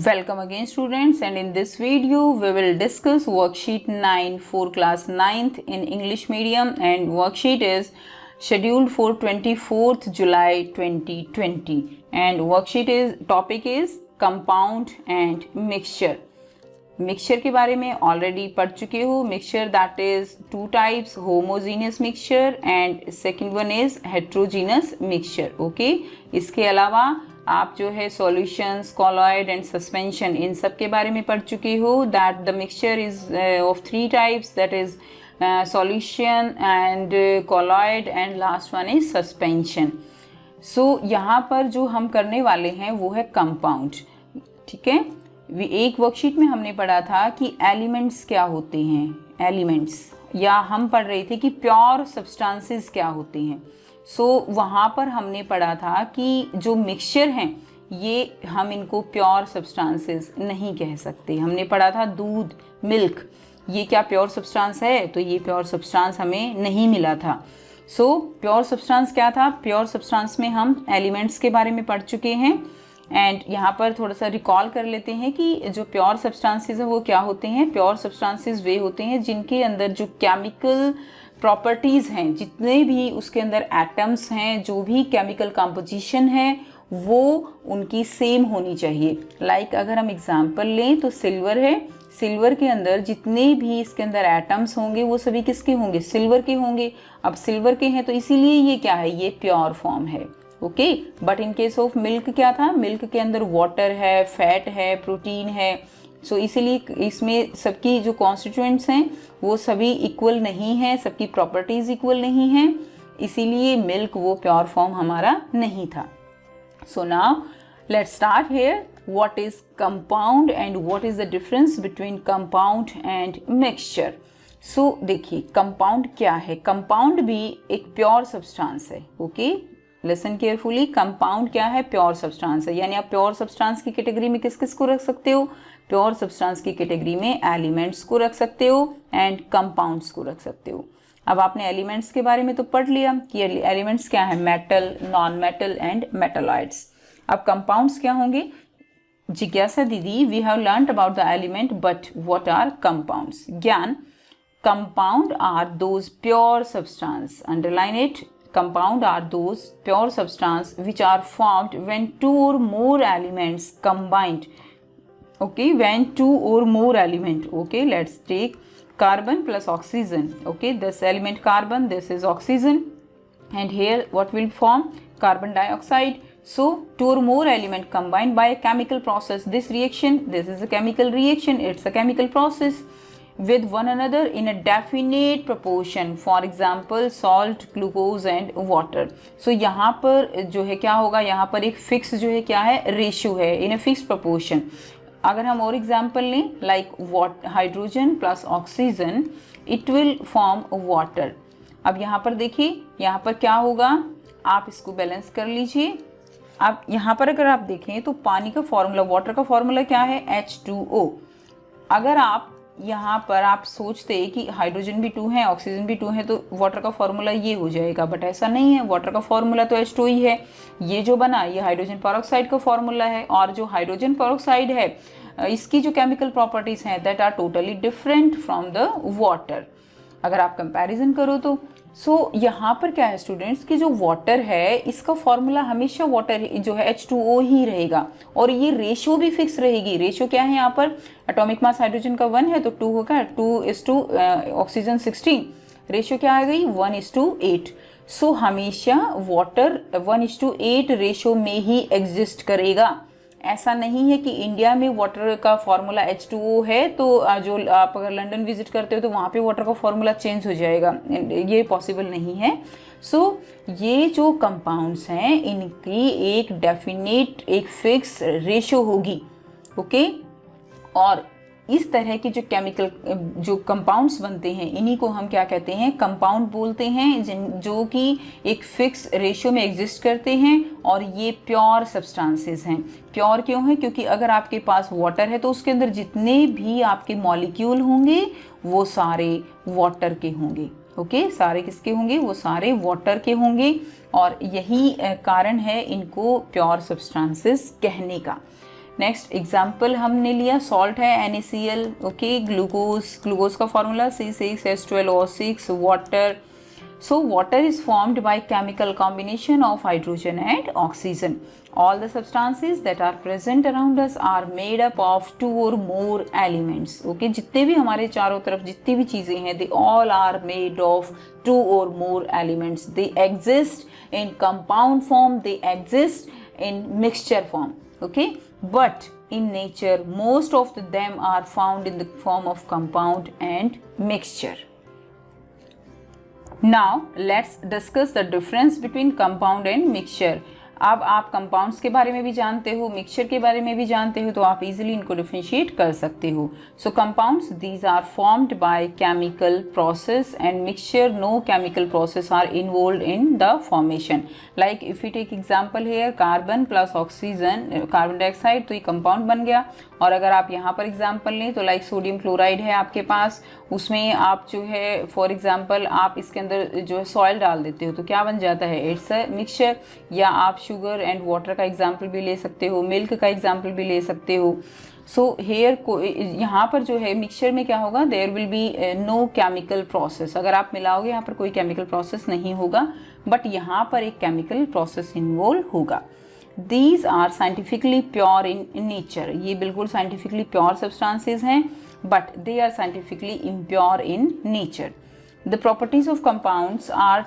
Welcome again students, and in this video we will discuss worksheet 9 for class 9th in English medium, and worksheet is scheduled for 24th July 2020 and worksheet is topic is compound and mixture. Mixture के बारे में already पढ़ चुके हो. Mixture that is two types, homogeneous mixture and second one is heterogeneous mixture. Okay, इसके अलावा आप जो है सॉल्यूशंस, कॉलॉइड एंड सस्पेंशन, इन सब के बारे में पढ़ चुके हो. That the mixture is of three types, that is solution and colloid and last one is suspension. So यहाँ पर जो हम करने वाले हैं वो है कंपाउंड. ठीक है, एक वर्कशीट में हमने पढ़ा था कि एलिमेंट्स क्या होते हैं, एलिमेंट्स, या हम पढ़ रहे थे कि प्योर सब्सटेंसेस क्या होते हैं. सो वहाँ पर हमने पढ़ा था कि जो मिक्सचर हैं ये हम इनको प्योर सब्सटेंसेस नहीं कह सकते. हमने पढ़ा था दूध, मिल्क, ये क्या प्योर सब्सटेंस है? तो ये प्योर सब्सटेंस हमें नहीं मिला था. सो प्योर सब्सटेंस क्या था? प्योर सब्सटेंस में हम एलिमेंट्स के बारे में पढ़ चुके हैं. एंड यहाँ पर थोड़ा सा रिकॉल कर लेते हैं कि जो प्योर सब्सटेंसेस हैं वो क्या होते हैं. प्योर सब्सटेंसेस वे होते हैं जिनके अंदर जो केमिकल प्रॉपर्टीज़ हैं, जितने भी उसके अंदर एटम्स हैं, जो भी केमिकल कंपोजिशन है वो उनकी सेम होनी चाहिए. लाइक अगर हम एग्जांपल लें तो सिल्वर है, सिल्वर के अंदर जितने भी इसके अंदर एटम्स होंगे वो सभी किसके होंगे? सिल्वर के होंगे. अब सिल्वर के हैं तो इसीलिए ये क्या है? ये प्योर फॉर्म है. Okay, but in case of milk क्या था? मिल्क के अंदर वाटर है, फैट है, प्रोटीन है. सो इसीलिए इसमें सबकी जो कॉन्स्टिट्यूएंट्स हैं वो सभी इक्वल नहीं हैं, सबकी प्रॉपर्टीज इक्वल नहीं हैं, इसीलिए मिल्क वो प्योर फॉर्म हमारा नहीं था. So now let's start here. What is compound and what is the difference between compound and mixture. So देखिए, कंपाउंड क्या है? कंपाउंड भी एक प्योर सब्सटेंस है. Okay, listen carefully. कंपाउंड क्या है? प्योर सब्सटेंस है. यानी आप प्योर सब्सटेंस की कैटेगरी में किस किस को रख सकते हो? प्योर सब्सटेंस की कैटेगरी में एलिमेंट्स को रख सकते हो एंड कंपाउंड्स को रख सकते हो. अब आपने एलिमेंट्स के बारे में तो पढ़ लिया कि एलिमेंट्स क्या है? Metal, non metal and metalloids. अब कंपाउंड्स क्या होंगे? जिज्ञासा दीदी, we have learned about the element but what are compounds? Gyan, compound are those pure substance, underline it. Compound are those pure substance which are formed when two or more elements combined. Okay, when two or more element. Okay, let's take carbon plus oxygen. Okay, this element carbon, this is oxygen, and here what will form? Carbon dioxide. So two or more element combined by a chemical process. This reaction, this is a chemical reaction. It's a chemical process with one another in a definite proportion. For example, salt, glucose and water. So यहाँ पर जो है क्या होगा? यहाँ पर एक fix जो है क्या है? रेशियो है, in a fixed proportion. अगर हम और एग्जाम्पल लें, like hydrogen plus oxygen, it will form water. अब यहाँ पर देखिए, यहाँ पर क्या होगा? आप इसको बैलेंस कर लीजिए. अब यहाँ पर अगर आप देखें तो पानी का फॉर्मूला, वाटर का फॉर्मूला क्या है? H2O. अगर आप यहाँ पर आप सोचते कि हाइड्रोजन भी 2 है, ऑक्सीजन भी 2 है, तो वाटर का फॉर्मूला ये हो जाएगा, बट ऐसा नहीं है. वाटर का फॉर्मूला तो H2 ही है. ये जो बना ये हाइड्रोजन पेरोक्साइड का फॉर्मूला है, और जो हाइड्रोजन पेरोक्साइड है इसकी जो केमिकल प्रॉपर्टीज हैं that are totally different from the water. अगर आप कंपैरिजन करो तो यहाँ पर क्या है स्टूडेंट्स कि जो वाटर है इसका फॉर्मूला हमेशा वाटर जो है H2O ही रहेगा, और ये रेशियो भी फिक्स रहेगी. रेशियो क्या है यहाँ पर? एटॉमिक मास हाइड्रोजन का 1 है तो 2 होगा, 2:, ऑक्सीजन 16. रेशियो क्या आ गई? 1:8. सो हमेशा वाटर 1:8 रेशियो में ही एग्जिस्ट करेगा. ऐसा नहीं है कि इंडिया में वाटर का फॉर्मूला H2O है तो जो आप अगर लंदन विजिट करते हो तो वहाँ पे वाटर का फॉर्मूला चेंज हो जाएगा. ये पॉसिबल नहीं है. सो ये जो कंपाउंड्स हैं इनकी एक डेफिनेट, एक फिक्स रेशियो होगी. ओके, और इस तरह के जो केमिकल जो कंपाउंड्स बनते हैं इन्हीं को हम क्या कहते हैं? कंपाउंड बोलते हैं, जो कि एक फिक्स रेशियो में एग्जिस्ट करते हैं, और ये प्योर सब्सटेंसेस हैं. प्योर क्यों है? क्योंकि अगर आपके पास वाटर है तो उसके अंदर जितने भी आपके मॉलिक्यूल होंगे वो सारे वाटर के होंगे. ओके, सारे किसके होंगे? वो सारे वाटर के होंगे, और यही कारण है इनको प्योर सब्सटेंसेस कहने का. नेक्स्ट एग्जाम्पल हमने लिया सॉल्ट है NaCl, ओके, ग्लूकोज का formula C6H12O6, water. So water is formed by chemical combination of hydrogen and oxygen. All the substances that are present around us are made up of two or more elements. Okay, जितने भी हमारे चारों तरफ जितनी भी चीजें हैं, they all are made of two or more elements. They exist in compound form, they exist in mixture form. Okay, but in nature most of them are found in the form of compound and mixture. Now let's discuss the difference between compound and mixture. अब आप compounds के बारे में भी जानते हो, mixture के बारे में भी जानते हो, तो आप इजीली इनको डिफरेंशिएट कर सकते हो. So compounds these are formed by chemical process and mixture no chemical process are involved in the formation. Like if you take example here carbon plus oxygen, carbon dioxide, तो ये compound बन गया. और अगर आप यहाँ पर एग्जांपल लें तो लाइक सोडियम क्लोराइड है आपके पास, उसमें आप जो है फॉर एग्जांपल आप इसके अंदर जो है सॉइल डाल देते हो तो क्या बन जाता है, इट्स अ मिक्सचर. या आप शुगर एंड वाटर का एग्जांपल भी ले सकते हो, मिल्क का एग्जांपल भी ले सकते हो. सो हेयर को यहाँ पर जो है मिक्सचर में क्या होगा, there will be no chemical process. अगर आप मिलाओगे यहाँ पर कोई केमिकल प्रोसेस नहीं होगा, बट यहाँ पर एक केमिकल प्रोसेस इन्वॉल्व होगा. These are scientifically pure in nature. ये बिल्कुल scientifically pure substances हैं, but they are scientifically impure in nature. The properties of compounds are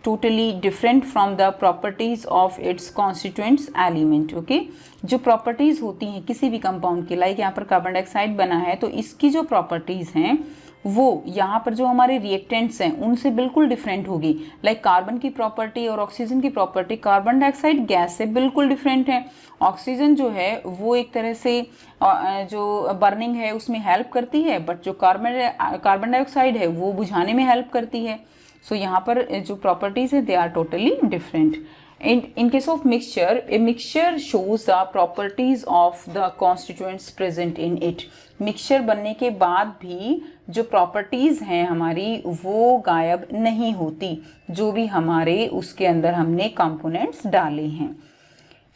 totally different from the properties of its constituents element. Okay, जो properties होती हैं किसी भी compound की, like यहाँ पर कार्बन डाइऑक्साइड बना है तो इसकी जो properties हैं वो यहाँ पर जो हमारे रिएक्टेंट्स हैं उनसे बिल्कुल डिफरेंट होगी. लाइक कार्बन की प्रॉपर्टी और ऑक्सीजन की प्रॉपर्टी कार्बन डाइऑक्साइड गैस से बिल्कुल डिफरेंट है. ऑक्सीजन जो है वो एक तरह से जो बर्निंग है उसमें हेल्प करती है, बट जो कार्बन डाइऑक्साइड है वो बुझाने में हेल्प करती है. सो यहाँ पर जो प्रॉपर्टीज है they are totally different. In case of mixture, a mixture shows the properties of the constituents present in it. Mixture बनने के बाद भी जो प्रॉपर्टीज़ हैं हमारी वो गायब नहीं होती, जो भी हमारे उसके अंदर हमने कंपोनेंट्स डाले हैं.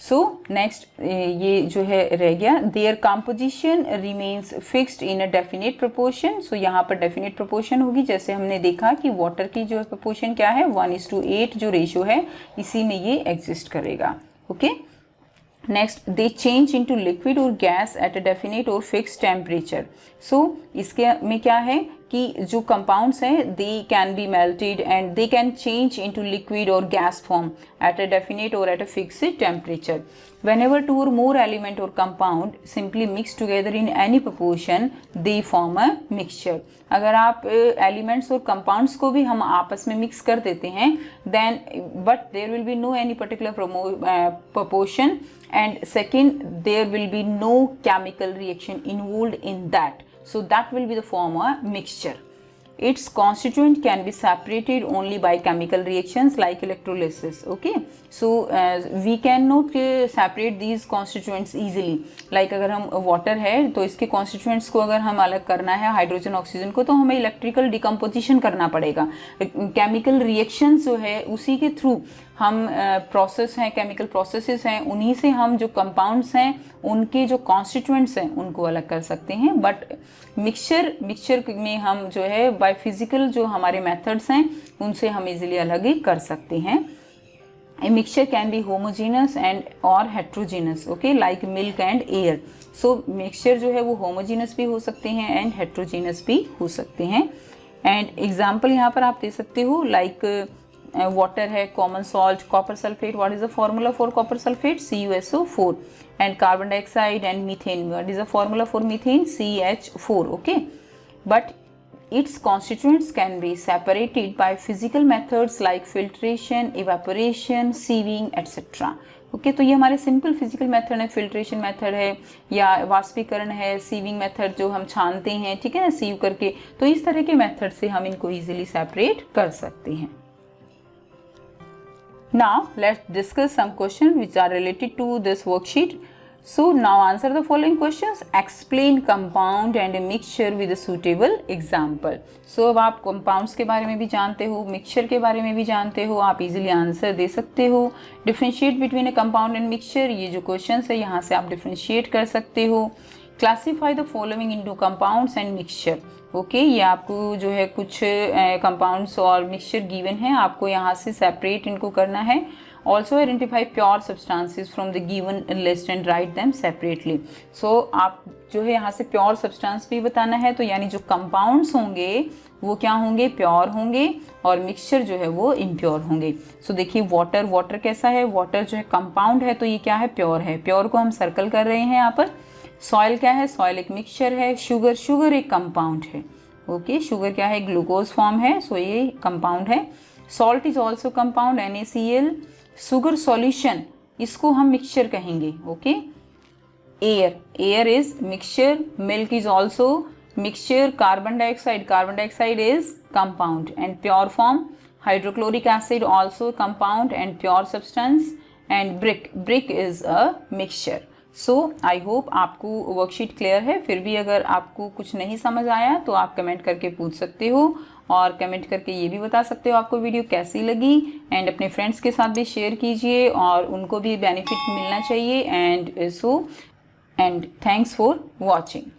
सो नेक्स्ट ये जो है रह गया, their composition remains fixed in a definite proportion. So यहाँ पर डेफिनेट प्रोपोर्शन होगी, जैसे हमने देखा कि वाटर की जो प्रोपोर्शन क्या है 1:8 जो रेशो है इसी में ये एग्जिस्ट करेगा. Okay, next they change into liquid और गैस एट अ डेफिनेट और फिक्स टेम्परेचर. सो इसके में क्या है कि जो कंपाउंड्स हैं they can be melted and they can change into liquid और gas form at a definite और at a fixed temperature. Whenever two or more element or compound simply mix together in any proportion, they form a mixture. अगर आप elements और compounds को भी हम आपस में mix कर देते हैं, then but there will be no any particular proportion, and second there will be no chemical reaction involved in that. So that will be the form a mixture. Its constituent can be separated only by chemical reactions like electrolysis. Okay, so we cannot separate these constituents easily. Like अगर हम water है तो इसके constituents को अगर हम अलग करना है हाइड्रोजन ऑक्सीजन को, तो हमें इलेक्ट्रिकल डिकम्पोजिशन करना पड़ेगा. केमिकल रिएक्शंस जो है उसी के थ्रू हम प्रोसेस हैं, केमिकल प्रोसेसेस हैं, उन्हीं से हम जो कंपाउंड्स हैं उनके जो कॉन्स्टिट्यूएंट्स हैं उनको अलग कर सकते हैं. बट मिक्सचर में हम जो है बाय फिजिकल जो हमारे मेथड्स हैं उनसे हम इजीली अलग ही कर सकते हैं. A mixture can be homogeneous and or heterogeneous, okay, like milk and air. So mixture जो है वो homogeneous भी हो सकते हैं and heterogeneous भी हो सकते हैं. And example यहाँ पर आप दे सकते हो like water है, common salt, copper sulfate. What is the formula for copper sulfate? CuSO4. And carbon dioxide and methane. What is the formula for methane? CH4. Okay, but its constituents can be separated by physical methods like filtration, evaporation, sieving, etc. Okay, तो ये हमारे simple physical method है, filtration method है या वाष्पीकरण है, sieving method जो हम छानते हैं, ठीक है ना, सीव करके. तो इस तरह के मेथड से हम इनको इजीली सेपरेट कर सकते हैं. Now let's discuss some questions which are related to this worksheet. So now answer the following questions. Explain compound and a mixture with a suitable example. So अब आप compounds के बारे में भी जानते हो, mixture के बारे में भी जानते हो, आप easily आंसर दे सकते हो. Differentiate between a compound and mixture, ये जो questions है यहाँ से आप differentiate कर सकते हो. Classify the following into compounds and mixture. Okay ये आपको जो है कुछ कंपाउंड्स और मिक्सचर गिवन है, आपको यहाँ से सेपरेट इनको करना है. Also identify pure substances from the given list and write them separately. So आप जो है यहाँ से प्योर सब्सटेंस भी बताना है, तो यानी जो कंपाउंड्स होंगे वो क्या होंगे, प्योर होंगे, और मिक्सचर जो है वो इम्प्योर होंगे. सो देखिए वाटर कैसा है, वाटर जो है कंपाउंड है, तो ये क्या है, प्योर है. प्योर को हम सर्कल कर रहे हैं यहाँ पर. सॉइल क्या है, सॉइल एक मिक्सचर है. शुगर एक कंपाउंड है. ओके शुगर क्या है, ग्लूकोज फॉर्म है, सो ये कंपाउंड है. Salt is also compound, NaCl. Sugar solution इसको हम मिक्सचर कहेंगे. Okay air is mixture. Milk is also mixture. Carbon dioxide is compound and pure form. Hydrochloric acid also compound and pure substance. And brick is a mixture. So I hope आपको worksheet clear है. फिर भी अगर आपको कुछ नहीं समझ आया तो आप कमेंट करके पूछ सकते हो, और कमेंट करके ये भी बता सकते हो आपको वीडियो कैसी लगी. एंड अपने फ्रेंड्स के साथ भी शेयर कीजिए और उनको भी बेनिफिट मिलना चाहिए. And thanks for watching.